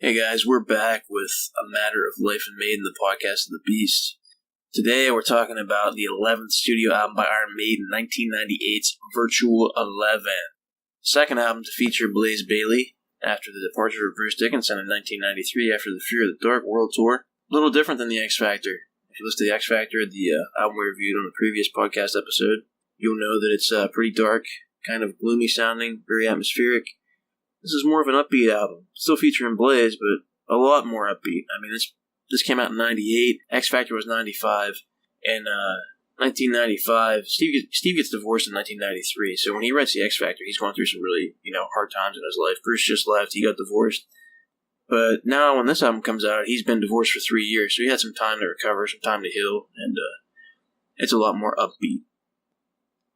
Hey guys, we're back with A Matter of Life and Maiden, the podcast of the Beast. Today we're talking about the 11th studio album by Iron Maiden, 1998's Virtual 11. Second album to feature Blaze Bayley after the departure of Bruce Dickinson in 1993 after the Fear of the Dark World Tour. A little different than the X Factor. If you listen to the X Factor, the album we reviewed on the previous podcast episode, you'll know that it's pretty dark, kind of gloomy sounding, very atmospheric. This is more of an upbeat album. Still featuring Blaze, but a lot more upbeat. I mean, this came out in 98. X Factor was 95. And 1995, Steve gets divorced in 1993. So when he writes the X Factor, he's going through some really, hard times in his life. Bruce just left. He got divorced. But now when this album comes out, he's been divorced for 3 years. So he had some time to recover, some time to heal. And it's a lot more upbeat.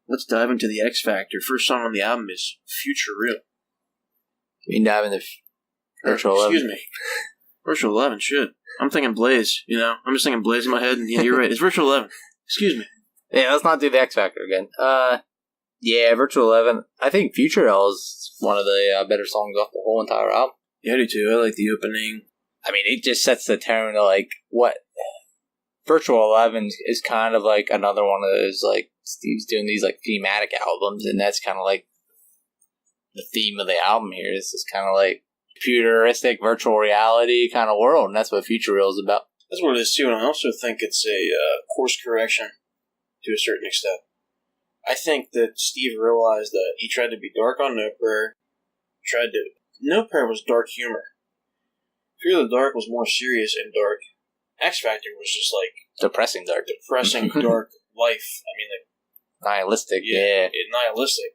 Let's dive into the X Factor. First song on the album is Future Real. You dive into Virtual 11. Excuse me. Virtual 11, shit. I'm thinking Blaze, I'm just thinking Blaze in my head, and yeah, you're right. It's Virtual 11. Excuse me. Yeah, let's not do the X Factor again. Yeah, Virtual 11. I think Future Real is one of the better songs off the whole entire album. Yeah, I do too. I like the opening. I mean, it just sets the tone of, what... Virtual 11 is kind of like another one of those, Steve's doing these, thematic albums, and that's kind of the theme of the album here. This is kind of futuristic virtual reality kind of world, and that's what Future Real is about. That's what it is too, and I also think it's a course correction to a certain extent. I think that Steve realized that he tried to be dark on No Prayer. No Prayer was dark humor. Fear of the Dark was more serious and dark. X Factor was just depressing dark dark life. I mean, nihilistic. Yeah, nihilistic.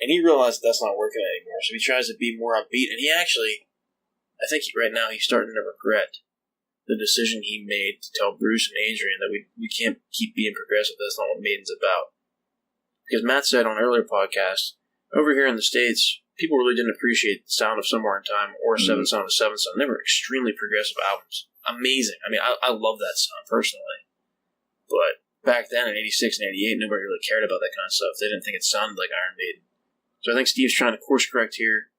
And he realized that's not working anymore, so he tries to be more upbeat. And I think right now he's starting to regret the decision he made to tell Bruce and Adrian that we can't keep being progressive. That's not what Maiden's about. Because Matt said on earlier podcasts, over here in the States, people really didn't appreciate the sound of Somewhere in Time or Seven Son of a Seven Son. They were extremely progressive albums. Amazing. I mean, I love that sound personally. But back then in 86 and 88, nobody really cared about that kind of stuff. They didn't think it sounded like Iron Maiden. So I think Steve's trying to course correct here,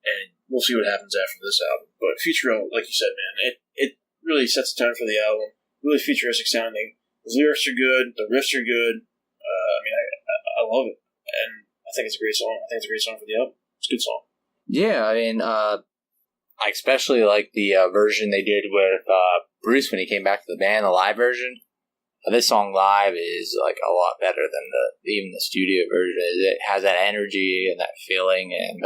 and we'll see what happens after this album. But Future Real, like you said, man, it really sets the tone for the album. Really futuristic sounding. The lyrics are good. The riffs are good. I love it. And I think it's a great song. I think it's a great song for the album. It's a good song. Yeah, I mean, I especially like the version they did with Bruce when he came back to the band, the live version. This song live is a lot better than even the studio version. It has that energy and that feeling, and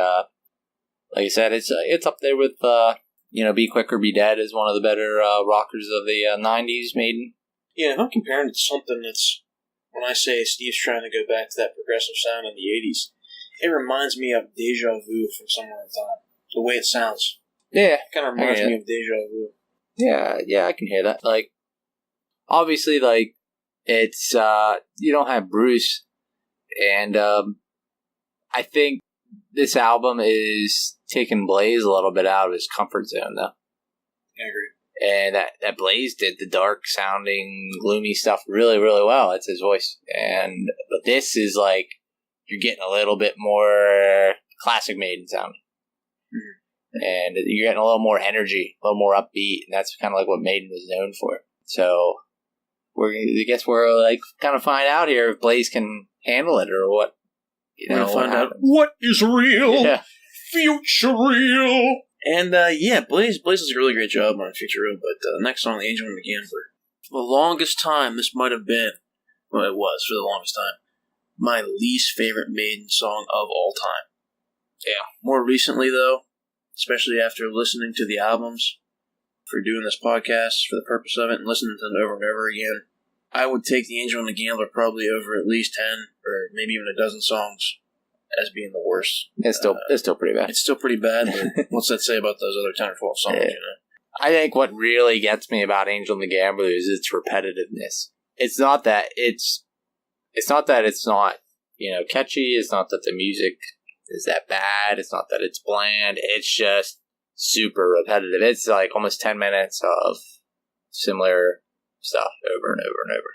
like I said, it's up there with Be Quick or Be Dead is one of the better rockers of the 90s Maiden. Yeah, if I'm comparing it to something that's, when I say Steve's trying to go back to that progressive sound in the 80s, it reminds me of Deja Vu from Somewhere in Time. The way it sounds. Yeah. It kind of reminds me of Deja Vu. Yeah, I can hear that. Obviously, it's, you don't have Bruce, and I think this album is taking Blaze a little bit out of his comfort zone, though. I agree. And that Blaze did the dark sounding, gloomy stuff really, really well. It's his voice. But this is you're getting a little bit more classic Maiden sound. Mm-hmm. And you're getting a little more energy, a little more upbeat, and that's kind of what Maiden was known for. So we're kind of find out here if Blaze can handle it or what. We're going to find out what is real, Future Real. And Blaze does a really great job on Future Real, but the next song, The Angel and the Gambler. For the longest time, this might have been, well, it was for the longest time, my least favorite Maiden song of all time. Yeah. More recently, though, especially after listening to the albums, for doing this podcast for the purpose of it and listening to them over and over again, I would take The Angel and the Gambler probably over at least 10 or maybe even a dozen songs as being the worst. It's still pretty bad. It's still pretty bad, but what's that say about those other 10 or 12 songs, I think what really gets me about Angel and the Gambler is its repetitiveness. It's not that it's not catchy. It's not that the music is that bad. It's not that it's bland. It's just super repetitive. It's almost 10 minutes of similar stuff over and over and over.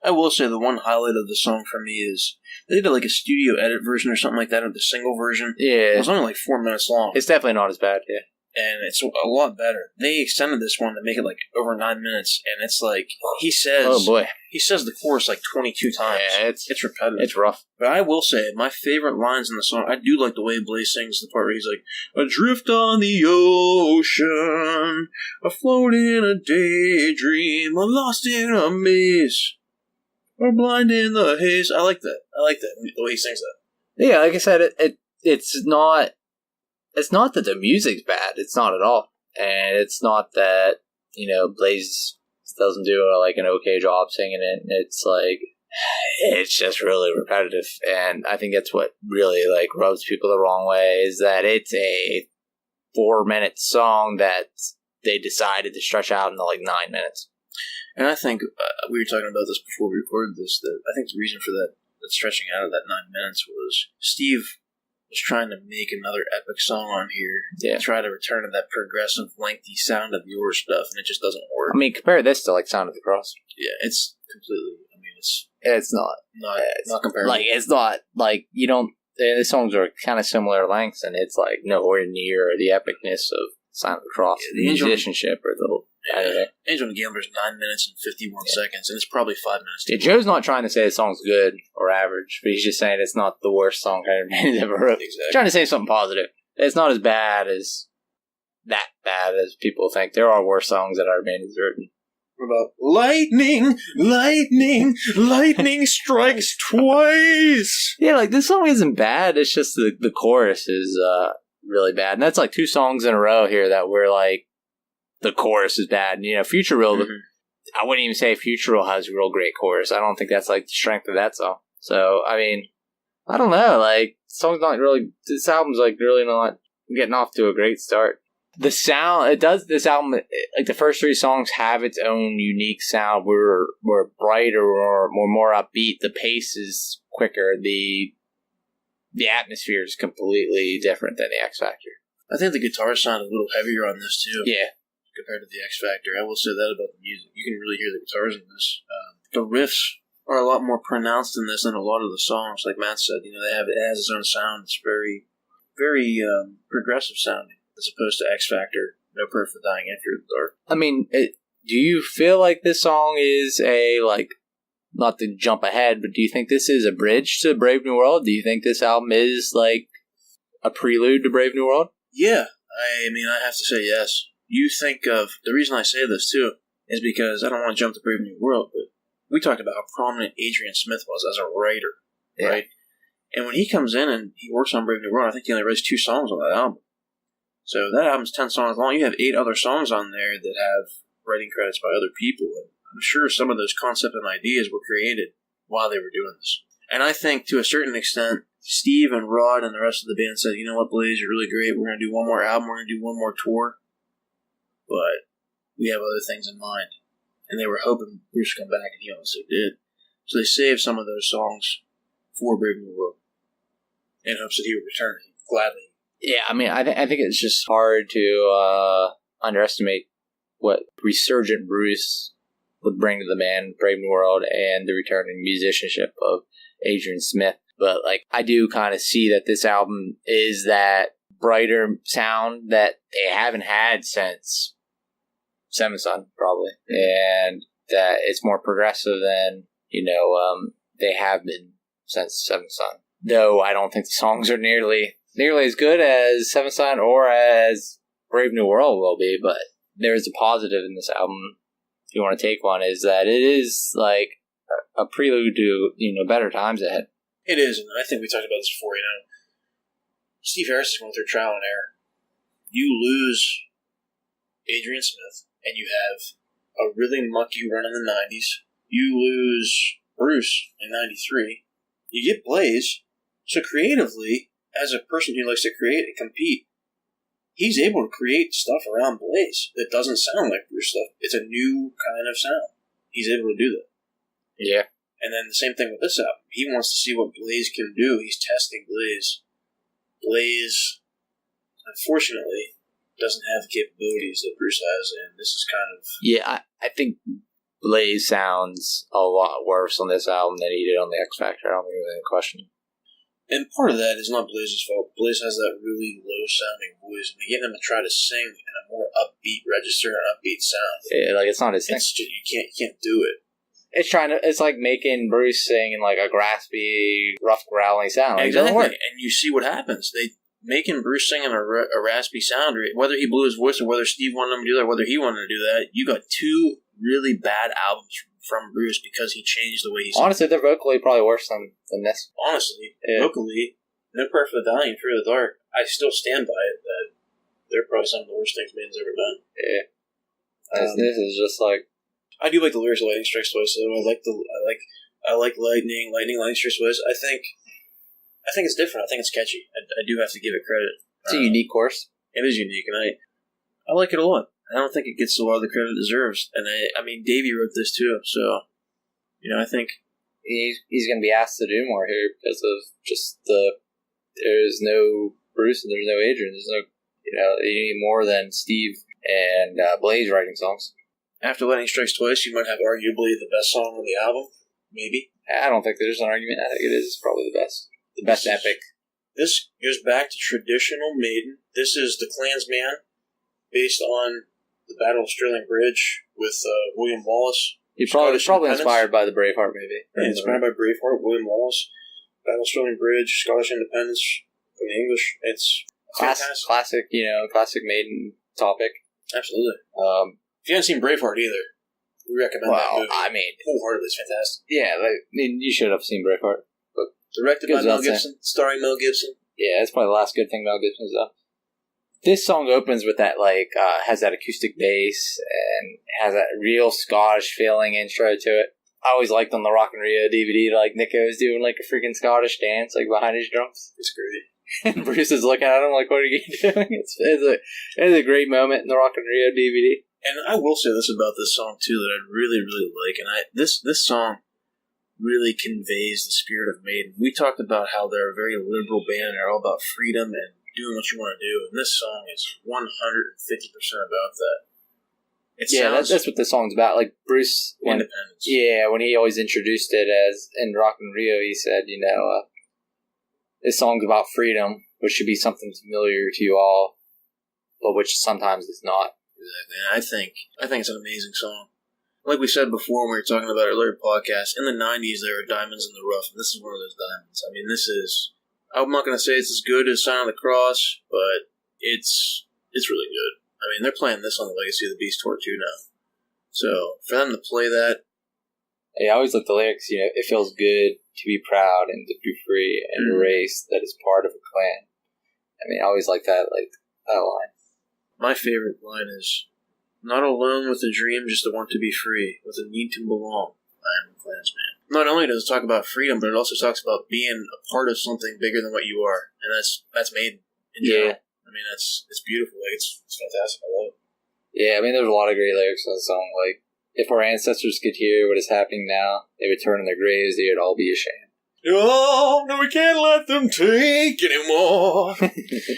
I will say the one highlight of the song for me is they did a studio edit version or something like that of the single version. Yeah. It was only 4 minutes long. It's definitely not as bad, yeah. and it's a lot better. They extended this one to make it like over 9 minutes, and it's like he says, oh boy, he says the chorus like 22 times. Yeah, it's repetitive. It's rough. But I will say, my favorite lines in the song, I do like the way Blaze sings the part where he's like, adrift on the ocean, afloat in a daydream, or lost in a maze, or blind in the haze. I like that. The way he sings that. Yeah, like I said, it's not that the music's bad. It's not at all. And it's not that, Blaze doesn't do like an okay job singing it. It's like, it's just really repetitive. And I think that's what really like rubs people the wrong way, is that it's a 4-minute song that they decided to stretch out into like 9 minutes. And I think we were talking about this before we recorded this, that I think the reason for that stretching out of that 9 minutes was Steve was trying to make another epic song on here. Yeah. Try to return to that progressive, lengthy sound of your stuff, and it just doesn't work. I mean, compare this to like Sound of the Cross. Yeah, it's completely. I mean, it's not comparable. Like it's not like you don't. The songs are kind of similar lengths, and it's like nowhere near the epicness of Sound of the Cross. Yeah, the musicianship or the whole. Angel and the Gambler's 9 minutes and 51 seconds, and it's probably 5 minutes. Yeah, Joe's not trying to say the song's good or average, but he's just saying it's not the worst song Iron Maiden ever wrote. Exactly. He's trying to say something positive. It's not as bad as people think. There are worse songs that Iron Maiden's written. What about lightning, lightning, lightning strikes twice? Yeah, like this song isn't bad. It's just the chorus is really bad, and that's like 2 songs in a row here that were like. The chorus is bad. And, Future Real, I wouldn't even say Future Real has a real great chorus. I don't think that's, like, the strength of that song. So, I mean, I don't know. Like, this album's, like, really not getting off to a great start. This album, like, the first 3 songs have its own unique sound. We're brighter, we're more upbeat. The pace is quicker. The atmosphere is completely different than the X Factor. I think the guitar sound is a little heavier on this, too. Yeah. Compared to the X Factor. I will say that about the music. You can really hear the guitars in this. The riffs are a lot more pronounced in this than a lot of the songs. Like Matt said, it has its own sound. It's very, very progressive sounding, as opposed to X Factor, No Prayer for Dying After the Dark. I mean, do you feel like this song is not to jump ahead, but do you think this is a bridge to Brave New World? Do you think this album is like a prelude to Brave New World? Yeah. I mean, I have to say yes. You think of, the reason I say this too, is because I don't want to jump to Brave New World, but we talked about how prominent Adrian Smith was as a writer, right? And when he comes in and he works on Brave New World, I think he only writes 2 songs on that album. So that album's 10 songs long. You have 8 other songs on there that have writing credits by other people. And I'm sure some of those concepts and ideas were created while they were doing this. And I think to a certain extent, Steve and Rod and the rest of the band said, you know what, Blaze, you're really great. We're going to do one more album. We're going to do one more tour. But we have other things in mind. And they were hoping Bruce would come back, and he also did. So they saved some of those songs for Brave New World in hopes that he would return gladly. Yeah, I mean, I think it's just hard to underestimate what resurgent Bruce would bring to the band, Brave New World, and the returning musicianship of Adrian Smith. But, like, I do kind of see that this album is that brighter sound that they haven't had since Seven Son, probably, and that it's more progressive than they have been since Seven Son. Though I don't think the songs are nearly as good as Seven Son or as Brave New World will be. But there is a positive in this album. If you want to take one, is that it is like a prelude to better times ahead. It is, and I think we talked about this before. Steve Harris is going through trial and error. You lose Adrian Smith, and you have a really mucky run in the 90s. You lose Bruce in 93. You get Blaze. So creatively, as a person who likes to create and compete, he's able to create stuff around Blaze that doesn't sound like Bruce stuff. It's a new kind of sound. He's able to do that. Yeah. And then the same thing with this album. He wants to see what Blaze can do. He's testing Blaze. Blaze, unfortunately, doesn't have the capabilities that Bruce has, and this is kind of... Yeah, I think Blaze sounds a lot worse on this album than he did on the X Factor. I don't think there's any question. And part of that is not Blaze's fault. Blaze has that really low-sounding voice, and they get him to try to sing in a more upbeat register and upbeat sound. Yeah, like it's not his thing. It's just, you can't do it. It's like making Bruce sing in like a graspy, rough, growling sound. Like, exactly. It doesn't work. And you see what happens. They making Bruce sing in a raspy sound, whether he blew his voice or whether Steve wanted him to do that, whether he wanted to do that. You got two really bad albums from Bruce because he changed the way he sang. Honestly, they're vocally probably worse than this. Honestly, vocally, No Prayer for the Dying, Fear of the Dark, I still stand by it that they're probably some of the worst things Maiden's ever done. Yeah. This is just like... I do like the lyrics of Lightning Strikes Twice, though. I like Lightning Strikes Twice. I think it's different. I think it's catchy. I do have to give it credit. It's a unique course. It is unique, and I like it a lot. I don't think it gets a lot of the credit it deserves. And I mean, Davey wrote this too, so I think he's going to be asked to do more here because of just there's no Bruce and there's no Adrian. There's no you need more than Steve and Blaze writing songs. After Lightning Strikes Twice, you might have arguably the best song on the album. Maybe. I don't think there's an argument. I think it is probably the best. The best epic. This goes back to traditional Maiden. This is the Klansman, based on the Battle of Stirling Bridge with William Wallace. He's probably inspired by the Braveheart movie. Yeah, inspired by Braveheart, William Wallace, Battle of Stirling Bridge, Scottish independence from the English. It's fantastic. Classic Maiden topic. Absolutely. If you haven't seen Braveheart either, we recommend that movie. I mean, wholeheartedly, it's fantastic. Yeah, you should have seen Braveheart. But directed by Mel Gibson, starring Mel Gibson. Yeah, that's probably the last good thing Mel Gibson's done. This song opens with that, has that acoustic bass and has that real Scottish feeling intro to it. I always liked on the Rock and Rio DVD, Nico's doing a freaking Scottish dance, behind his drums. It's great. And Bruce is looking at him what are you doing? It's a great moment in the Rock and Rio DVD. And I will say this about this song, too, that I really, really like. And this song really conveys the spirit of Maiden. We talked about how they're a very liberal band and they're all about freedom and doing what you want to do. And this song is 150% about that. That's what the song's about. Bruce... Independence. When he always introduced it as in Rock and Rio, he said, this song's about freedom, which should be something familiar to you all, but which sometimes is not. Exactly. And I think it's an amazing song. Like we said before when we were talking about our earlier podcast, in the 90s there were diamonds in the rough, and this is one of those diamonds. I mean, this is... I'm not going to say it's as good as Sign of the Cross, but it's really good. I mean, they're playing this on the Legacy of the Beast tour too now. So, for them to play that... I always look at the lyrics, it feels good to be proud and to be free and a race that is part of a clan. I mean, I always like that line. My favorite line is, not alone with a dream, just a want to be free, with a need to belong. I am a Klansman. Not only does it talk about freedom, but it also talks about being a part of something bigger than what you are. And that's Maiden in general. Yeah. I mean, it's beautiful. It's fantastic. I love it. Yeah, I mean, there's a lot of great lyrics in the song. If our ancestors could hear what is happening now, they would turn in their graves, they would all be ashamed. Oh, no, we can't let them take anymore.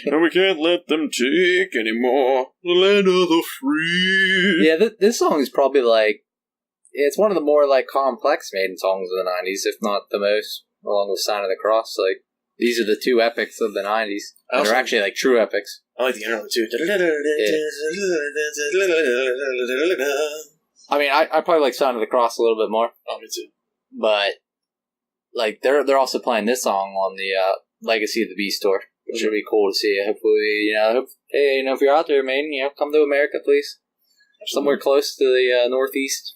No, we can't let them take anymore. The land of the free. Yeah, this song is probably it's one of the more complex Maiden songs of the 90s, if not the most, along with Sign of the Cross. These are the two epics of the 90s. They're actually true epics. I like the intro too. Yeah. I mean, I probably like Sign of the Cross a little bit more. Oh, me too. But they're also playing this song on the Legacy of the Beast tour, which would be cool to see. Hopefully, if you're out there, Maiden, come to America, please. Absolutely. Somewhere close to the Northeast.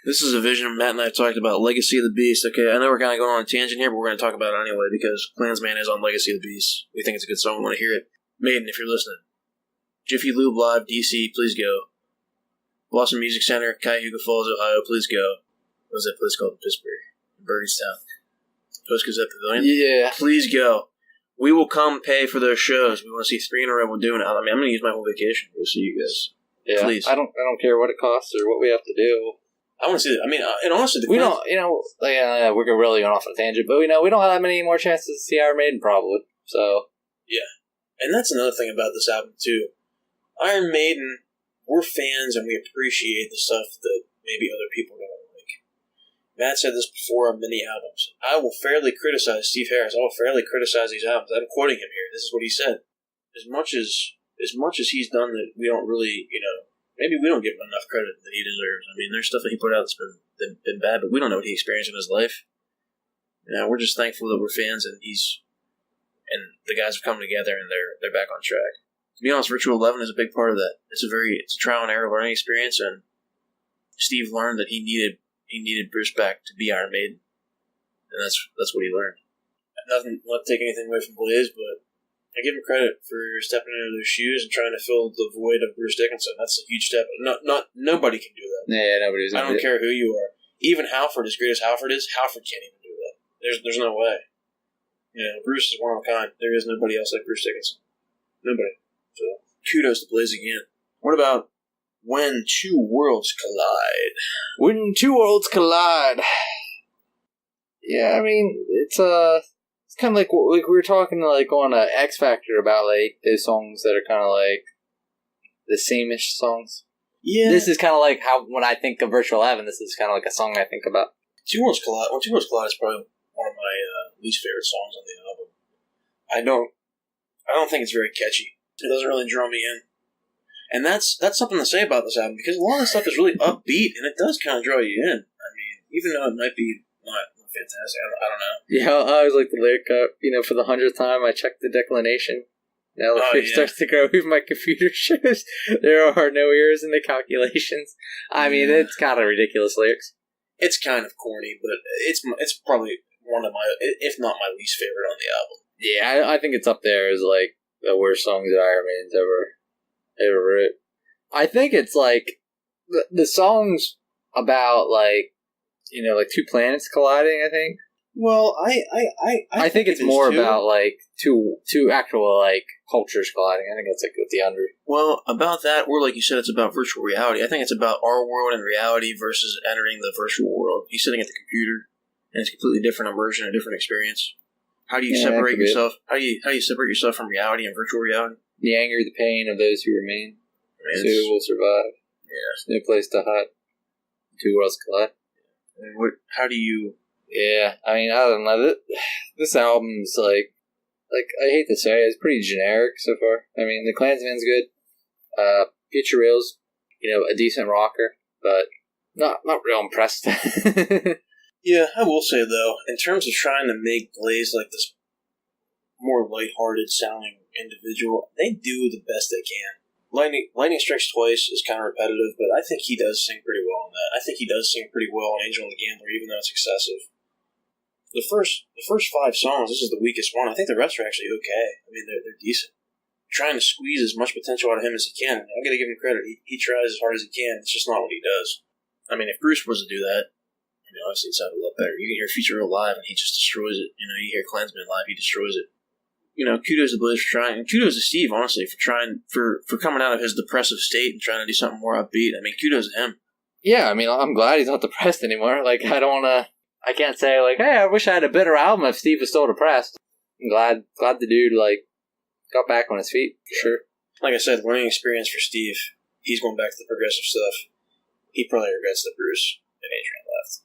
This is a vision Matt and I talked about, Legacy of the Beast. Okay, I know we're kind of going on a tangent here, but we're going to talk about it anyway because Klansman is on Legacy of the Beast. We think it's a good song. We want to hear it. Maiden, if you're listening. Jiffy Lube Live, DC, please go. Boston Music Center, Cuyahoga Falls, Ohio, please go. What was that place called? Pittsburgh. Burgestown. Post-Gazette Pavilion? Yeah. Please go. We will come pay for those shows. We want to see 3 in a row. We're doing it. I mean, I'm going to use my whole vacation to see you guys. Yeah. Please. I don't care what it costs or what we have to do. I want to see it. I mean, and honestly, we don't, we're really going off on a tangent, but we don't have that many more chances to see Iron Maiden, probably. So. Yeah. And that's another thing about this album, too. Iron Maiden, we're fans and we appreciate the stuff that maybe other people don't like. Matt said this before on many albums. I will fairly criticize Steve Harris. I will fairly criticize these albums. I'm quoting him here. This is what he said. As much as he's done that, we don't really, maybe we don't give him enough credit that he deserves. I mean, there's stuff that he put out that's been bad, but we don't know what he experienced in his life. We're just thankful that we're fans, and the guys have come together, and they're back on track. To be honest, Virtual 11 is a big part of that. It's a trial and error learning experience, and Steve learned that he needed Bruce back to be Iron Maiden, and that's what he learned. Not to take anything away from Blaze, but I give him credit for stepping into their shoes and trying to fill the void of Bruce Dickinson. That's a huge step. Nobody can do that. Yeah, nobody's. I don't care who you are. Even Halford, as great as Halford is, Halford can't even do that. There's no way. Bruce is one of a kind. There is nobody else like Bruce Dickinson. Nobody. So kudos to Blaze again. What about When Two Worlds Collide? When Two Worlds Collide. Yeah, I mean, it's kind of like we were talking on X Factor about those songs that are kind of the same-ish songs. Yeah. This is kind of like how when I think of Virtual 11, this is kind of like a song I think about. Two Worlds Collide. When Two Worlds Collide is probably one of my least favorite songs on the album. I don't think it's very catchy. It doesn't really draw me in. And that's something to say about this album, because a lot of the stuff is really upbeat, and it does kind of draw you in. I mean, even though it might be not fantastic, I don't know. Yeah, I always like the lyric up. For the 100th time, I checked the declination. Now the fear starts to grow. Even my computer shows there are no errors in the calculations. I mean, it's kind of ridiculous lyrics. It's kind of corny, but it's probably one of my, if not my least favorite on the album. Yeah, I think it's up there as the worst songs that Iron Maiden's ever wrote. I think it's the songs about two planets colliding. I think. Well, I think it's more about two actual cultures colliding. I think that's with the under. Well, about that, or like you said, it's about virtual reality. I think it's about our world and reality versus entering the virtual world. He's sitting at the computer, and it's a completely different immersion, a different experience. How do you separate yourself? How do you separate yourself from reality and virtual reality? The anger, the pain of those who remain. So who will survive. Yeah. There's no place to hide. Two worlds collide. And how do you... Yeah, I mean, I don't know. This album's I hate to say it, it's pretty generic so far. I mean, the Klansman's good. Future Real's, a decent rocker, but not real impressed. Yeah, I will say, though, in terms of trying to make Blaze this more lighthearted sounding individual, they do the best they can. Lightning Strikes Twice is kind of repetitive, but I think he does sing pretty well on that. I think he does sing pretty well on Angel and the Gambler, even though it's excessive. The first 5 songs, this is the weakest one. I think the rest are actually okay. I mean, they're decent. Trying to squeeze as much potential out of him as he can. I got to give him credit. He tries as hard as he can. It's just not what he does. I mean, if Bruce was to do that, obviously it sounded a lot better. You can hear Future Real live, and he just destroys it. You hear Klansman live, he destroys it. Kudos to Blaze for trying, and kudos to Steve, honestly, for trying, for coming out of his depressive state and trying to do something more upbeat. I mean, kudos to him. Yeah, I mean, I'm glad he's not depressed anymore. I I can't say, hey, I wish I had a better album if Steve was still depressed. I'm glad the dude, got back on his feet, for sure. Like I said, learning experience for Steve. He's going back to the progressive stuff. He probably regrets that Bruce and Adrian left.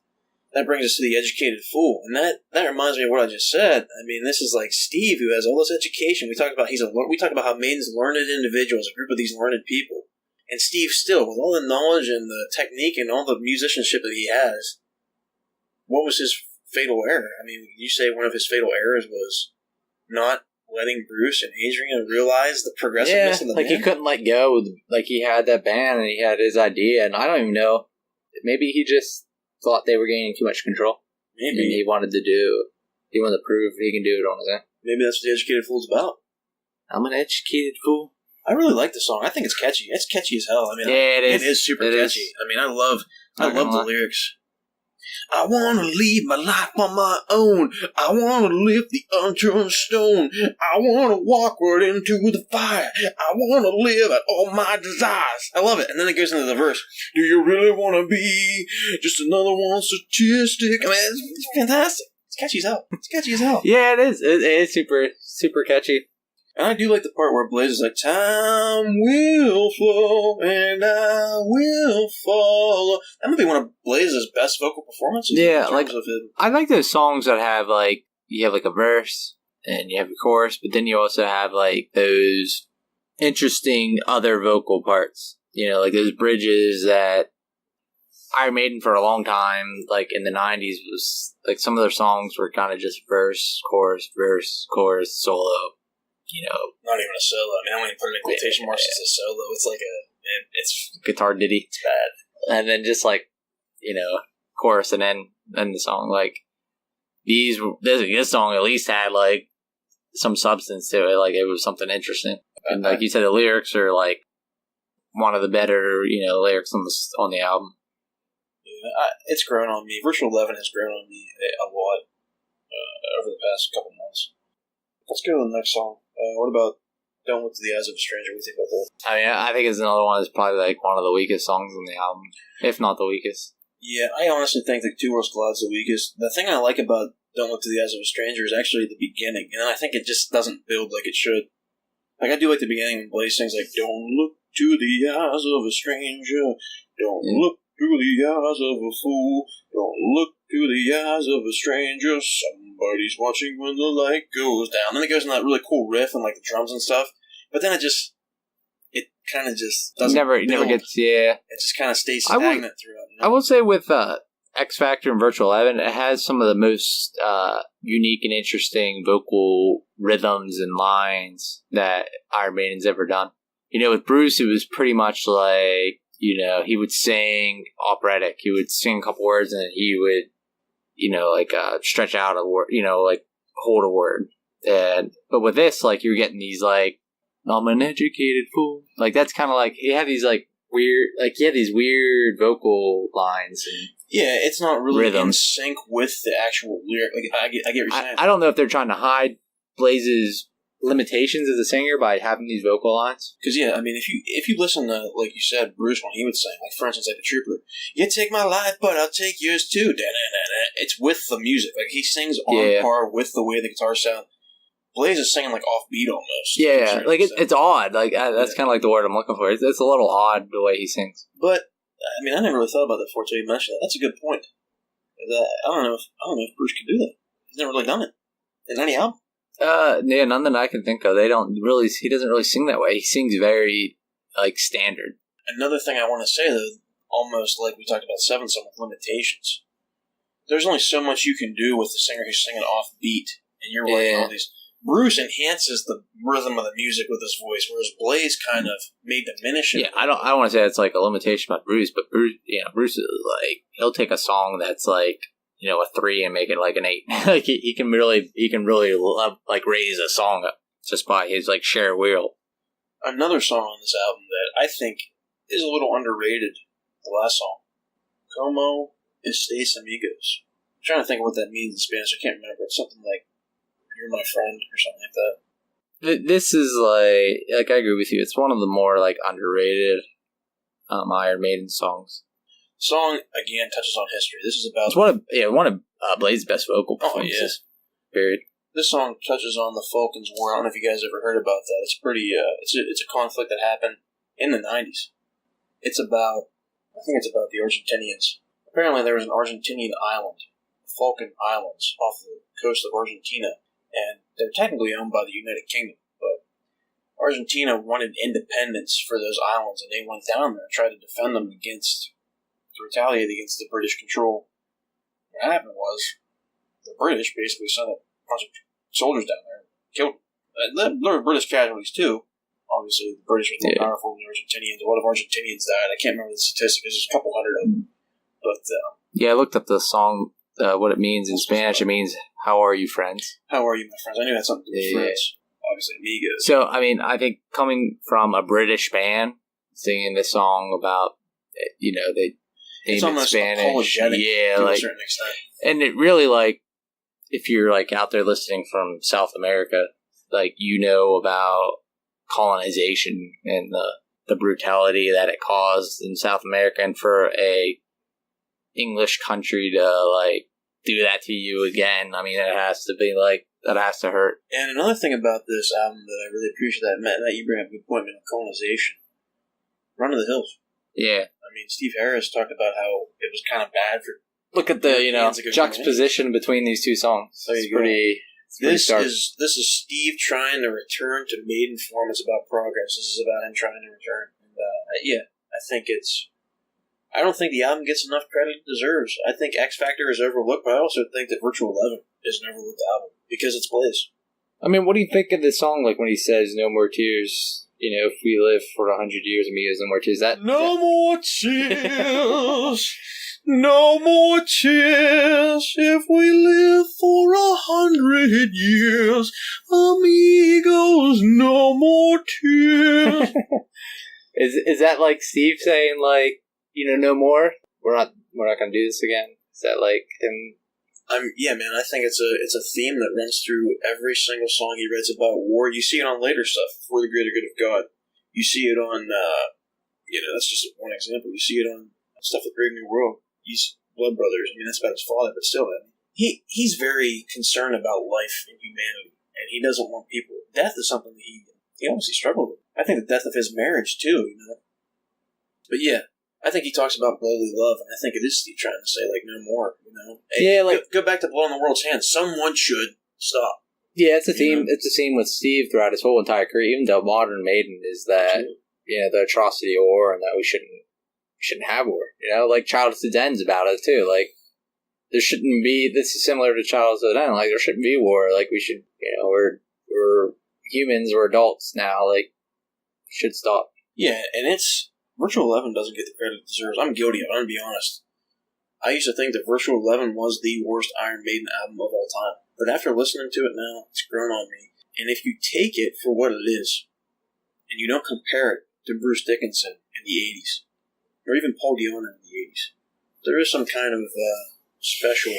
That brings us to The Educated Fool, and that reminds me of what I just said. I mean, this is Steve, who has all this education. We talk about how Maiden's learned individuals, a group of these learned people, and Steve still, with all the knowledge and the technique and all the musicianship that he has, what was his fatal error? I mean, you say one of his fatal errors was not letting Bruce and Adrian realize the progressiveness of the band. He couldn't let go. He had that band and he had his idea, and I don't even know. Maybe he just thought they were gaining too much control. Maybe. And he wanted to prove he can do it on his own. Maybe that's what The Educated Fool's about. I'm an educated fool. I really like the song. I think it's catchy. It's catchy as hell. I mean, it is. It is super catchy. I mean, I love the lyrics. I want to leave my life on my own. I want to lift the unturned stone. I want to walk right into the fire. I want to live out all my desires. I love it. And then it goes into the verse. Do you really want to be just another one statistic? I mean, it's fantastic. It's catchy as hell. It's catchy as hell. Yeah, it is. It is super, super catchy. And I do like the part where Blaze is like, time will flow and I will follow. That might be one of Blaze's best vocal performances. Yeah, in like, terms of him. I like those songs that have, like, you have, like, a verse and you have a chorus, but then you also have, like, those interesting other vocal parts. You know, like those bridges that Iron Maiden for a long time, like in the 90s, was like some of their songs were kind of just verse, chorus, solo. You know, not even a solo. I mean, I don't even put it in quotation marks as a solo. It's like it's guitar ditty. It's bad. And then just like, you know, chorus and then the song. Like this song at least had like some substance to it. Like it was something interesting. And like you said, the lyrics are like one of the better, you know, lyrics on the album. Yeah, it's grown on me. Virtual 11 has grown on me a lot over the past couple months. Let's go to the next song. What about Don't Look to the Eyes of a Stranger? What do you think about that? I mean, I think it's another one that's probably like one of the weakest songs on the album, if not the weakest. Yeah, I honestly think that Two Worlds Collide's the weakest. The thing I like about Don't Look to the Eyes of a Stranger is actually the beginning, and I think it just doesn't build like it should. Like, I do like the beginning when Blaze sings, like, don't look to the eyes of a stranger, don't look through the eyes of a fool, don't look through the eyes of a stranger, somebody's watching when the light goes down. Then it goes in that really cool riff and, like, the drums and stuff, but then it kind of just doesn't never build. gets, yeah. It just kind of stays stagnant throughout. You know? I will say with X Factor and Virtual 11, it has some of the most unique and interesting vocal rhythms and lines that Iron Maiden's ever done. You know, with Bruce, it was pretty much like, you know, he would sing operatic. He would sing a couple words and then he would, you know, like stretch out a word, you know, like hold a word. But with this, like, you're getting these, like, I'm an educated fool. Like, that's kind of like, he had these, like, weird, like, he had these weird vocal lines and yeah, it's not really rhythm. In sync with the actual lyric. Like, I get what you're saying. I don't know if they're trying to hide Blaze's limitations as a singer by having these vocal lines. Because, yeah, I mean, if you listen to, like you said, Bruce, when he would sing, like, for instance, like The Trooper, you take my life, but I'll take yours too. Da-na-na-na. It's with the music. Like, he sings on par with the way the guitars sound. Blaze is singing, like, offbeat almost. Yeah, like, it's odd. Like, that's kind of like the word I'm looking for. It's a little odd the way he sings. But, I mean, I never really thought about that before until you mentioned that. That's a good point. I don't know if Bruce could do that. He's never really done it in any album. Yeah, none that I can think of. He doesn't really sing that way. He sings very, like, standard. Another thing I want to say, though, almost like we talked about Seven Son with limitations. There's only so much you can do with a singer who's singing off beat, and you're writing all these. Bruce enhances the rhythm of the music with his voice, whereas Blaze kind of may diminish it. Yeah, I don't want to say it's like a limitation about Bruce, but Bruce is like, he'll take a song that's like, you know, a 3 and make it like an 8. Like he can really like raise a song up just by his like sheer will. Another song on this album that I think is a little underrated, the last song, Como Estes Amigos. I'm trying to think of what that means in Spanish. I can't remember. It's something like "You're my friend" or something like that. This is like I agree with you. It's one of the more like underrated Iron Maiden songs. Song again touches on history. This is about one of Blaze's best vocal performances. Oh, yeah. Period. This song touches on the Falklands War. I don't know if you guys ever heard about that. It's pretty. It's a conflict that happened in the 90s. I think it's about the Argentinians. Apparently, there was an Argentinian island, the Falkland Islands, off the coast of Argentina, and they're technically owned by the United Kingdom. But Argentina wanted independence for those islands, and they went down there and tried to defend them to retaliate against the British control. What happened was the British basically sent a bunch of soldiers down there and killed them. There were British casualties too. Obviously, the British were more powerful than the Argentinians. A lot of Argentinians died. I can't remember the statistic. There's a couple hundred of them. But yeah, I looked up the song. What it means in Spanish. It means "How are you, friends?" How are you, my friends? I knew it had something to do with friends. Obviously, amigos. So, I mean, I think coming from a British band singing this song about, you know, they it's almost Spanish, apologetic to like, a certain extent. And it really, like, if you're like out there listening from South America, like, you know about colonization and the brutality that it caused in South America, and for a English country to like do that to you again, I mean, it has to be like That has to hurt. And another thing about this album that I really appreciate that, Matt, you bring up a good point, man, colonization. Run of the Hills. Yeah. I mean, Steve Harris talked about how it was kind of bad for... Look at the, juxtaposition between these two songs. It's pretty stark. This is Steve trying to return to Maiden form. It's about progress. This is about him trying to return. And, I think it's... I don't think the album gets enough credit it deserves. I think X Factor is overlooked, but I also think that Virtual 11 is an overlooked album because it's Blaze. I mean, what do you think of this song, like when he says, "No more tears, if we live for 100 years, amigos, no more tears"? No more tears, no more tears, if we live for 100 years, amigos, no more tears. Is that like Steve saying, like, no more? We're not going to do this again? Is that like him? Yeah, man. I think it's a theme that runs through every single song he writes about war. You see it on later stuff, For the Greater Good of God. You see it on, that's just one example. You see it on stuff with Brave New World. He's Blood Brothers. I mean, that's about his father, but still, he's very concerned about life and humanity, and he doesn't want people. Death is something that he obviously struggled with. I think the death of his marriage too. But yeah. I think he talks about brotherly love, and I think it is Steve trying to say, like, no more, Hey, yeah, go back to blowing the world's hand. Someone should stop. Yeah, it's a theme. It's a theme with Steve throughout his whole entire career. Even though Modern Maiden is that, the atrocity of war, and that we shouldn't have war. Like Childless to Den's about it too. Like, there shouldn't be. This is similar to Childless to Den. Like, there shouldn't be war. Like, we should. We're humans. We're adults now. Like, should stop. Yeah, and it's. Virtual 11 doesn't get the credit it deserves. I'm guilty of it, I'm going to be honest. I used to think that Virtual 11 was the worst Iron Maiden album of all time. But after listening to it now, it's grown on me. And if you take it for what it is, and you don't compare it to Bruce Dickinson in the 80s, or even Paul Di'Anno in the 80s, there is some kind of special...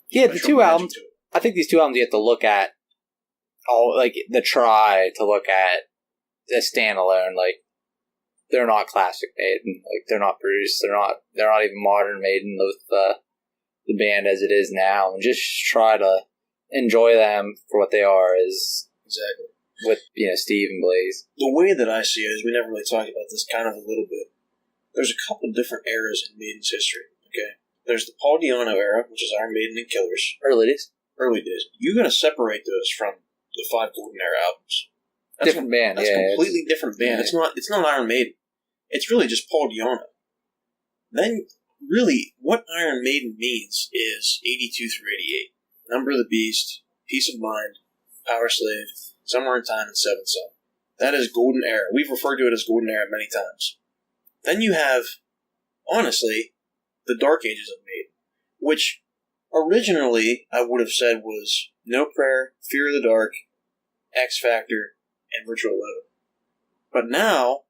Yeah, the two albums... I think these two albums you have to look at, try to look at as standalone, like, they're not classic Maiden. Like, they're not produced. They're not even modern Maiden with the band as it is now. And just try to enjoy them for what they are. Is exactly with Steve and Blaze. The way that I see it is, we never really talked about this kind of a little bit. There's a couple different eras in Maiden's history. Okay, there's the Paul Di'Anno era, which is Iron Maiden and Killers. Early days. You got to separate those from the 5 Golden Era albums. That's different band. That's a completely different band. Yeah. It's not Iron Maiden. It's really just Paul Di'Anno. Then, really, what Iron Maiden means is 82 through 88. Number of the Beast, Peace of Mind, Power Slave, Somewhere in Time, and Seventh Son. That is Golden Era. We've referred to it as Golden Era many times. Then you have, honestly, the Dark Ages of Maiden, which originally I would have said was No Prayer, Fear of the Dark, X Factor, and Virtual 11. But now...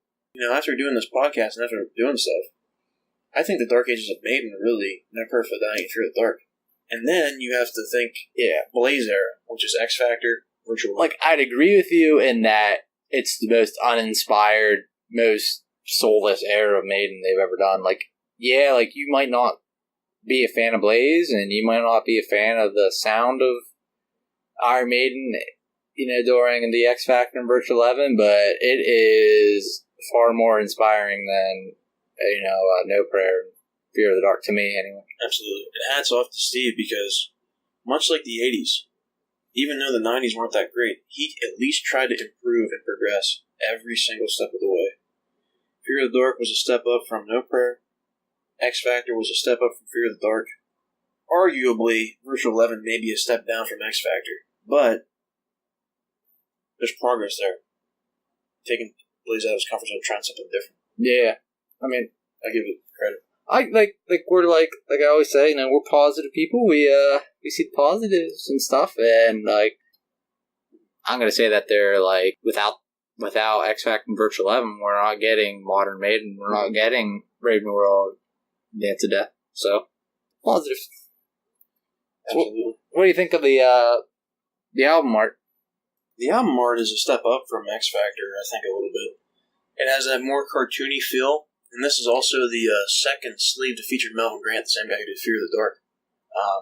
after doing this podcast and after doing stuff, I think the Dark Ages of Maiden are really No Prayer for the Dying and Fear of the Dark. And then you have to think, Blaze era, which is X Factor, Virtual. Like, I'd agree with you in that it's the most uninspired, most soulless era of Maiden they've ever done. Like, you might not be a fan of Blaze, and you might not be a fan of the sound of Iron Maiden, during the X Factor and Virtual 11, but it is far more inspiring than, No Prayer, Fear of the Dark, to me, anyway. Absolutely. And hats off to Steve, because much like the 80s, even though the 90s weren't that great, he at least tried to improve and progress every single step of the way. Fear of the Dark was a step up from No Prayer. X Factor was a step up from Fear of the Dark. Arguably, Virtual 11 may be a step down from X Factor, but there's progress there. Taking Blaze out of his comfort zone, trying something different. Yeah, I mean, I give it credit. We're like I always say, we're positive people. We see the positives and stuff, and I'm gonna say that they're without X Factor and Virtual 11, we're not getting Modern Maiden, we're not getting Brave New World, Dance of Death. So positive. Absolutely. What do you think of the album art? The album art is a step up from X Factor, I think, a little bit. It has a more cartoony feel, and this is also the second sleeve to feature Melvin Grant, the same guy who did Fear of the Dark.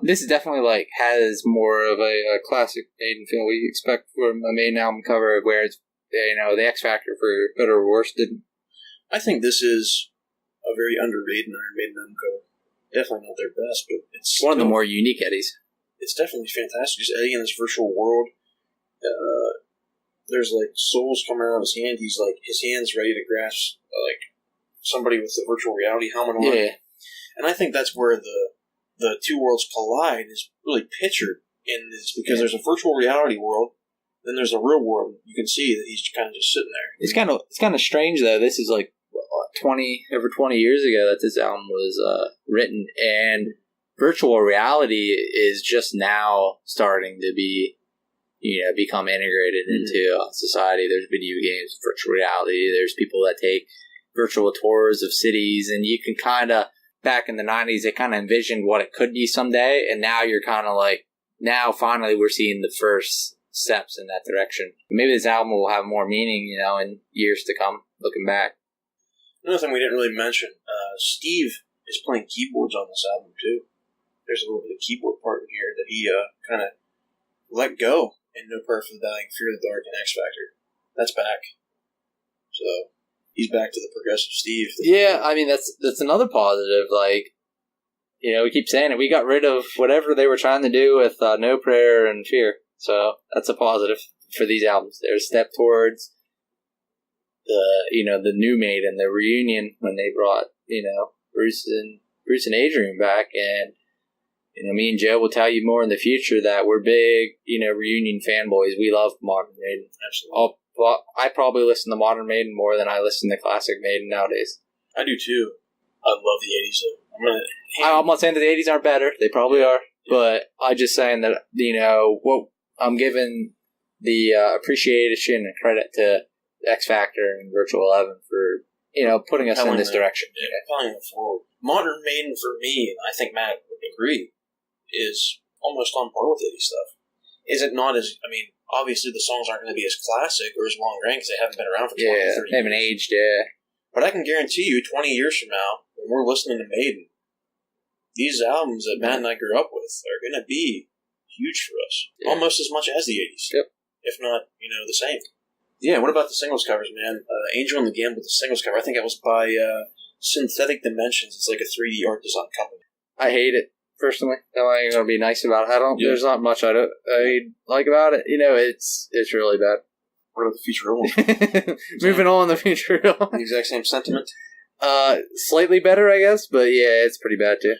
This is definitely like has more of a classic Maiden feel we expect from a Maiden album cover, where it's the X Factor, for better or worse, didn't. I think this is a very underrated Iron Maiden album cover. Definitely not their best, but it's one of the more unique Eddies. It's definitely fantastic. Just Eddie in this virtual world. There's like souls coming out of his hand. He's like his hand's ready to grasp like somebody with the virtual reality helmet on. Yeah, and I think that's where the two worlds collide is really pictured in this, because there's a virtual reality world, then there's a real world. You can see that he's kind of just sitting there. It's kind of strange though. This is like over 20 years ago that this album was written, and virtual reality is just now starting to be, become integrated into society. There's video games, virtual reality. There's people that take virtual tours of cities, and you can kind of, back in the 90s, they kind of envisioned what it could be someday, and now you're kind of like, now finally we're seeing the first steps in that direction. Maybe this album will have more meaning, in years to come, looking back. Another thing we didn't really mention, Steve is playing keyboards on this album too. There's a little bit of keyboard part in here that he kind of let go in No Prayer for the Dying, Fear the Dark, and X Factor. That's back. So he's back to the progressive Steve. Yeah, I mean, that's another positive. Like, we keep saying it. We got rid of whatever they were trying to do with No Prayer and Fear. So that's a positive for these albums. They're a step towards the new Maiden, the reunion, when they brought, Bruce and Adrian back. And, me and Joe will tell you more in the future that we're big, reunion fanboys. We love Modern Maiden. Absolutely. I probably listen to Modern Maiden more than I listen to classic Maiden nowadays. I do too. I love the 80s though. I'm not saying that the 80s aren't better. They probably are. Yeah. But I'm just saying that, what I'm giving the appreciation and credit to X Factor and Virtual 11 for, putting us in this direction. Yeah, propelling it forward. Modern Maiden, for me, I think Matt would agree, is almost on par with 80s stuff. Is it not as, obviously the songs aren't going to be as classic or as long-range because they haven't been around for 20, 30 years. They haven't aged, yeah. But I can guarantee you, 20 years from now, when we're listening to Maiden, these albums that Matt and I grew up with are going to be huge for us. Yeah. Almost as much as the 80s. Yep. If not, the same. Yeah, what about the singles covers, man? Angel and the Gamble, the singles cover, I think that was by Synthetic Dimensions. It's like a 3D art design company. I hate it, personally. I ain't going to be nice about it. There's not much I like about it. It's really bad. What about the Future one? Moving on, the Future the exact same sentiment? Slightly better, I guess, but yeah, it's pretty bad too.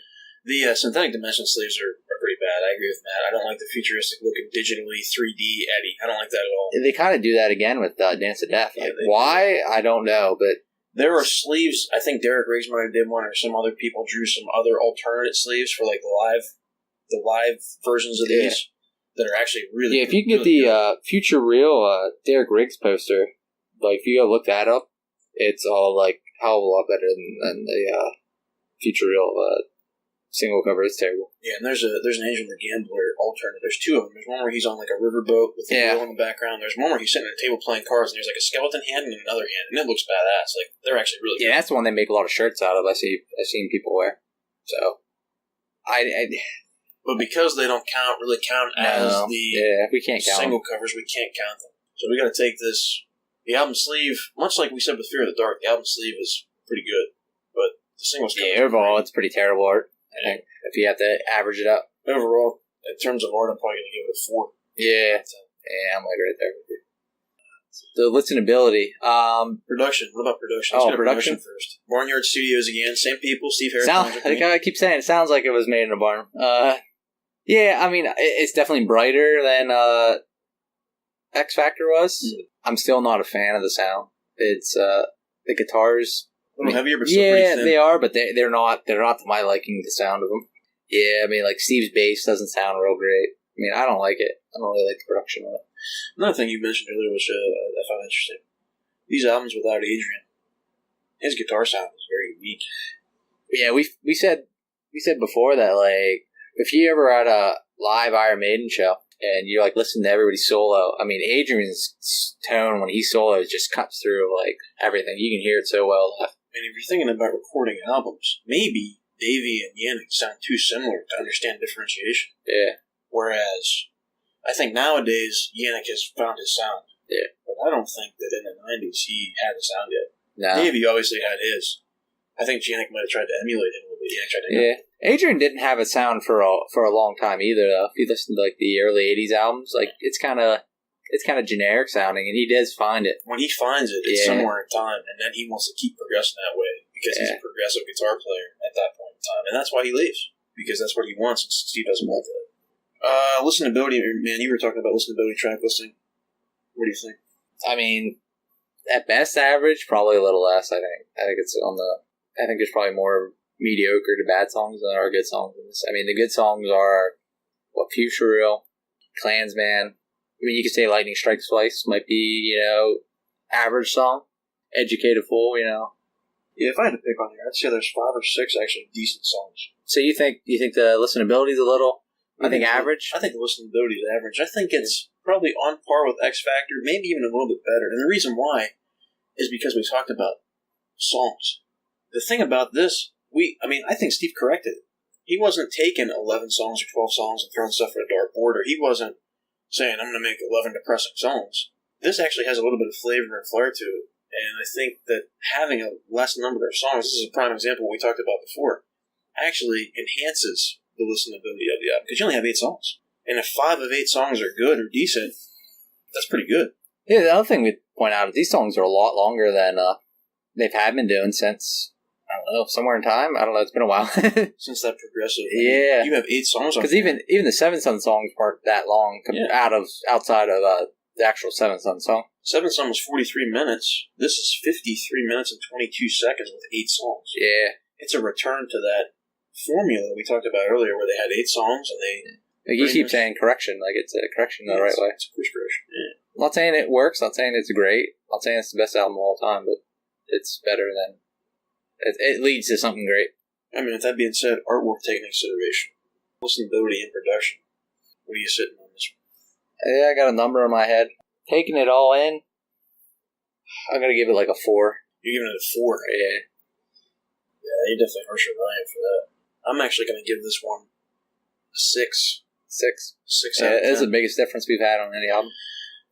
The Synthetic Dimension sleeves are pretty bad. I agree with Matt. I don't like the futuristic looking digitally 3D Eddie. I don't like that at all. They kind of do that again with Dance of Death. Yeah, why? I don't know, but there are sleeves. I think Derek Riggs might have did one, or some other people drew some other alternate sleeves for like the live versions of these that are actually really. Yeah, if you can get the Future Real Derek Riggs poster, like if you go look that up, it's all like hell of a lot better than the Future Real single cover. Is terrible. Yeah, and there's an Angel the Gambler alternate. There's two of them. There's one where he's on like a riverboat with the wheel in the background. There's one where he's sitting at a table playing cards, and there's like a skeleton hand and another hand, and it looks badass. Like they're actually really good. That's the one they make a lot of shirts out of. I've seen people wear. So, but because they don't really count as we can't count single them. Covers, we can't count them. So we got to take this. The album sleeve, much like we said with Fear of the Dark, the album sleeve is pretty good, but the singles. Yeah, overall, it's pretty terrible art. I think if you have to average it up. Overall, in terms of art, I'm probably going to give it a 4. Yeah. I'm like right there with you. The listenability. Production. What about production? Let's production first. Barnyard Studios again. Same people. Steve Harris. I keep saying it sounds like it was made in a barn. Yeah, it's definitely brighter than X Factor was. I'm still not a fan of the sound. It's the guitars. A little heavier, but still pretty thin. They are, but they're not to my liking, the sound of them. Yeah, like Steve's bass doesn't sound real great. I don't like it. I don't really like the production of it. Another thing you mentioned earlier, which I found interesting. These albums without Adrian, his guitar sound is very unique. Yeah, we said before that, like, if you ever had a live Iron Maiden show and you listen to everybody's solo, Adrian's tone when he solos just cuts through like everything. You can hear it so well. And if you're thinking about recording albums, maybe Davey and Yannick sound too similar to understand differentiation. Yeah. Whereas, I think nowadays, Yannick has found his sound. Yeah. But I don't think that in the 90s he had a sound yet. No. Davey obviously had his. I think Yannick might have tried to emulate him a little bit. Yannick tried to Adrian didn't have a sound for a long time either, though. If you listen to, like, the early 80s albums, like, it's kind of generic sounding, and he does find it. When he finds it, it's somewhere in time, and then he wants to keep progressing that way because he's a progressive guitar player at that point in time, and that's why he leaves, because that's what he wants, and Steve doesn't want that. Listenability, man, you were talking about listenability, track listing. What do you think? I mean, at best average, probably a little less, I think. I think there's probably more mediocre to bad songs than are good songs in this. I mean, the good songs are, Future Real, Klansman. I mean, you could say Lightning Strikes Twice might be, average song. Educated Fool, Yeah, if I had to pick on here, I'd say there's 5 or 6 actually decent songs. So you think the listenability is a little, average? I think the listenability is average. I think it's probably on par with X Factor, maybe even a little bit better. And the reason why is because we talked about songs. The thing about this, I think Steve corrected it. He wasn't taking 11 songs or 12 songs and throwing stuff at a dartboard, or he wasn't saying, I'm going to make 11 depressing songs. This actually has a little bit of flavor and flair to it. And I think that having a less number of songs, this is a prime example we talked about before, actually enhances the listenability of the album. Because you only have 8 songs. And if 5 of 8 songs are good or decent, that's pretty good. Yeah, the other thing we'd point out is these songs are a lot longer than they've been doing since, I don't know, somewhere in time. I don't know, it's been a while. Since that progressive. Yeah. You have 8 songs on because even the Seven Son songs weren't that long outside of the actual Seven Son song. Seven Son was 43 minutes. This is 53 minutes and 22 seconds with 8 songs. Yeah. It's a return to that formula we talked about earlier where they had 8 songs and they... Like you keep saying correction, like it's a correction the right way. It's a course correction, yeah. I'm not saying it works, not saying it's great, not saying it's the best album of all time, but it's better than... It leads to something great. I mean, with that being said, artwork taken into consideration, listenability and production. What are you sitting on this one? Yeah, I got a number in my head. Taking it all in, I'm going to give it like a 4. You're giving it a 4? Yeah. Yeah, you're definitely harsher than I am for that. I'm actually going to give this one a 6. 6? 6 out of 10. It is the biggest difference we've had on any album.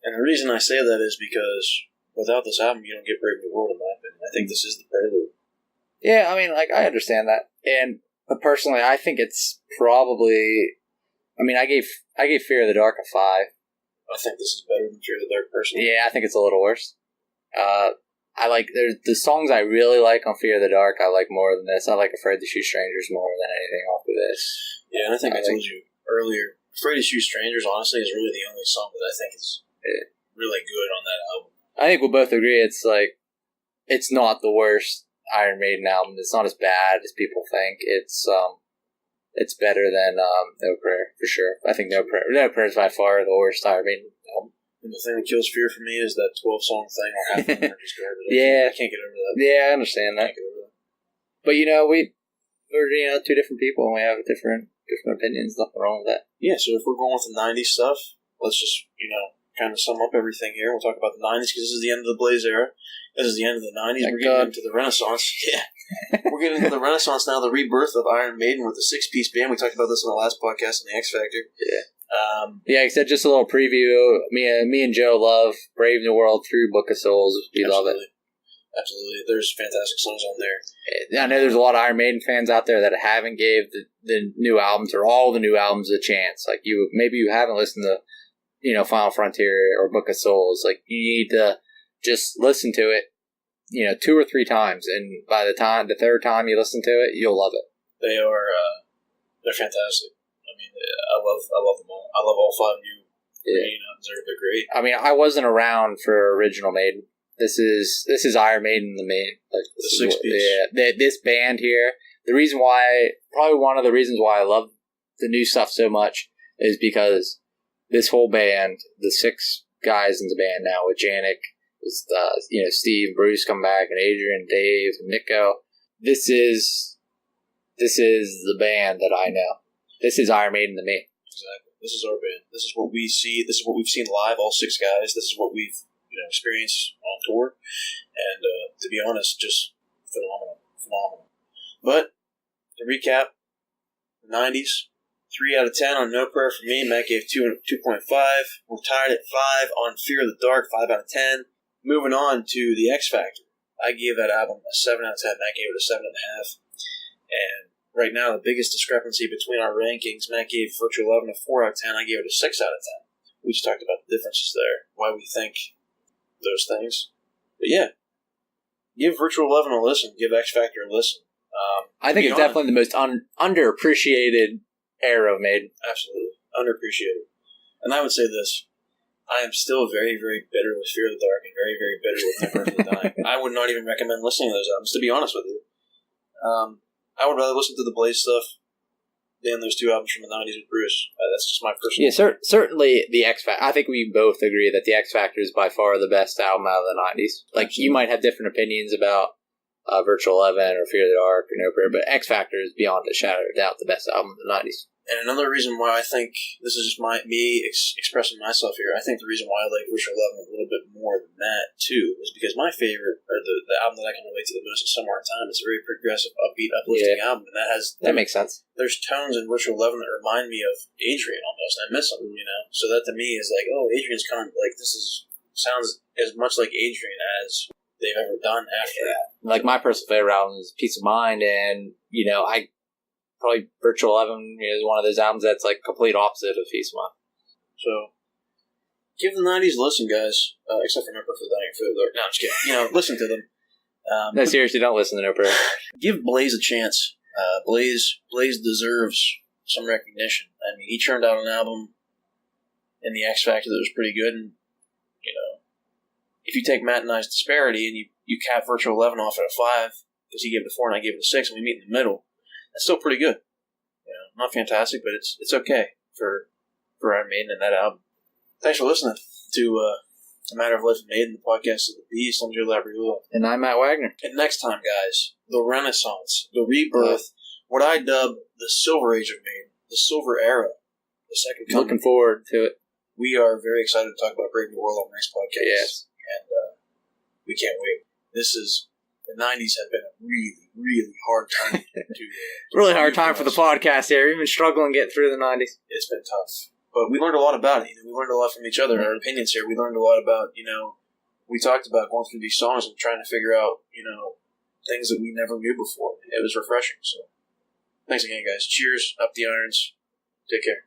And the reason I say that is because without this album, you don't get Brave New World, in my opinion. I think this is the prelude. Yeah, I mean, like, I understand that. But personally, I think it's probably... I mean, I gave Fear of the Dark a 5. I think this is better than Fear of the Dark, personally. Yeah, I think it's a little worse. I like... the songs I really like on Fear of the Dark, I like more than this. I like Afraid to Shoot Strangers more than anything off of this. Yeah, and I think I told you earlier, Afraid to Shoot Strangers, honestly, is really the only song that I think is really good on that album. I think we'll both agree it's like... It's not the worst Iron Maiden album. It's not as bad as people think. It's better than No Prayer, for sure. I think No Prayer is by far the worst Iron Maiden album. And the thing that kills Fear for me is that 12-song thing or half of them are just garbage. Yeah. I can't get over that. Yeah, I understand that. But, we're 2 different people and we have different opinions. Nothing wrong with that. Yeah, so if we're going with the 90s stuff, let's just, kind of sum up everything here. We'll talk about the 90s because this is the end of the Blaze era. This is the end of the 90s. We're getting into the Renaissance. Yeah. We're getting into the Renaissance now, the rebirth of Iron Maiden with the 6-piece band. We talked about this in the last podcast on the X Factor. Yeah. Yeah, I said just a little preview. Me and Joe love Brave New World through Book of Souls. We love it. Absolutely. There's fantastic songs on there. I know there's a lot of Iron Maiden fans out there that haven't gave the new albums or all the new albums a chance. Like maybe you haven't listened to Final Frontier or Book of Souls. Like, you need to just listen to it, 2 or 3 times, and by the 3rd time you listen to it, you'll love it. They're fantastic. I mean, I love them all. I love all 5 new albums. They're great. I mean, I wasn't around for original Maiden. This is Iron Maiden, the main, like the 6-piece. Yeah, this band here. Probably one of the reasons why I love the new stuff so much is because this whole band, the 6 guys in the band now with Janik, with Steve, Bruce come back, and Adrian, Dave, and Nico. This is the band that I know. This is Iron Maiden to me. Exactly. This is our band. This is what we see. This is what we've seen live. All 6 guys. This is what we've experienced on tour. And to be honest, just phenomenal. But to recap, the 90s, 3 out of 10 on No Prayer for me. Matt gave 2.5. We're tied at 5 on Fear of the Dark, 5 out of 10. Moving on to The X Factor. I gave that album a 7 out of 10. Matt gave it a 7.5. And right now, the biggest discrepancy between our rankings, Matt gave Virtual 11 a 4 out of 10. I gave it a 6 out of 10. We just talked about the differences there, why we think those things. But yeah, give Virtual 11 a listen. Give X Factor a listen. I think it's definitely the most underappreciated era of Maiden. Absolutely. Underappreciated. And I would say this. I am still very, very bitter with Fear of the Dark and very, very bitter with No Prayer for the Dying. I would not even recommend listening to those albums, to be honest with you. I would rather listen to the Blaze stuff than those 2 albums from the 90s with Bruce. That's just my personal opinion. Certainly the X Factor. I think we both agree that the X Factor is by far the best album out of the 90s. Like, you might have different opinions about Virtual 11 or Fear of the Dark or No Prayer, but X Factor is beyond a shadow of a doubt the best album of the 90s. And another reason why I think, this is just me expressing myself here, I think the reason why I like Virtual 11 a little bit more than that, too, is because my favorite, or the album that I can relate to the most is Somewhere in Time. It's a very progressive, upbeat, uplifting album, and that makes sense. There's tones in Virtual 11 that remind me of Adrian almost, and I miss him, So that to me is like, oh, Adrian's kind of like, sounds as much like Adrian as they've ever done after that. Like, my personal favorite album is Peace of Mind, and, probably Virtual 11 is one of those albums that's like complete opposite of Peace of Mind. So, give the 90s a listen, guys. Except for No Prayer for the Dying and Fear of the Dark. No, I'm just kidding. Listen to them. No, seriously, don't listen to No Prayer. Give Blaze a chance. Blaze deserves some recognition. I mean, he churned out an album in the X Factor that was pretty good, and if you take Matt and I's disparity and you cap Virtual 11 off at a 5 because he gave it a 4 and I gave it a 6, and we meet in the middle, that's still pretty good. Not fantastic, but it's okay for Iron Maiden and that album. Thanks for listening to A Matter of Life and Maiden, the podcast of the Beast. I'm Joe Labriola. And I'm Matt Wagner. And next time, guys, the Renaissance, the rebirth, what I dub the Silver Age of Maiden, the Silver Era, the second coming. Looking forward to it. We are very excited to talk about Brave New World on the next podcast. Yes. And we can't wait. The 90s have been a really, really hard time really hard time for the podcast here. We've been struggling to get through the 90s. It's been tough. But we learned a lot about it. We learned a lot from each other. Our opinions here. We learned a lot about, we talked about going through these songs and trying to figure out, things that we never knew before. It was refreshing. So, thanks again, guys. Cheers. Up the irons. Take care.